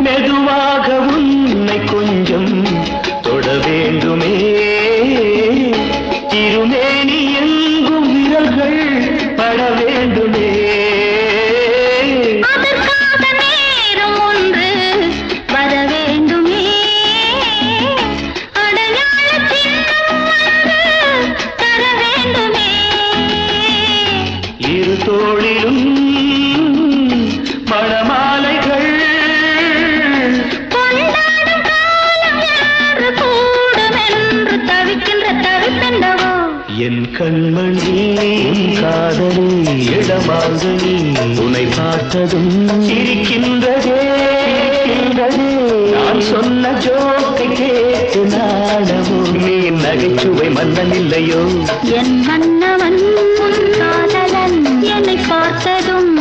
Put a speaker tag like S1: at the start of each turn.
S1: மெதுவாக உன்னை கொஞ்சம் தொட வேண்டுமே திருமேனி எங்கும் விரல்கள் பட வேண்டுமே
S2: அதற்காக நேரம் ஒன்று வர வேண்டுமே அடையாள சின்னம் ஒன்று தர வேண்டுமே
S1: இரு தோளிலும் மணமாலைகள்
S2: கொண்டாடும் காலம் என்று கூடும் என்று தவிக்கின்ற தவிப்பெண்டவோ
S1: என் கண்மணி காதலி இடமாங்கனி உன்னை பார்த்ததும் சிரிக்கின்றதே நான் சொன்ன ஜோக்கை கேட்டு நாடவும் நீ நகைச்சுவை மன்னன் இல்லையோ
S2: என் மன்னவன் காதலன் என்னை பார்த்ததும்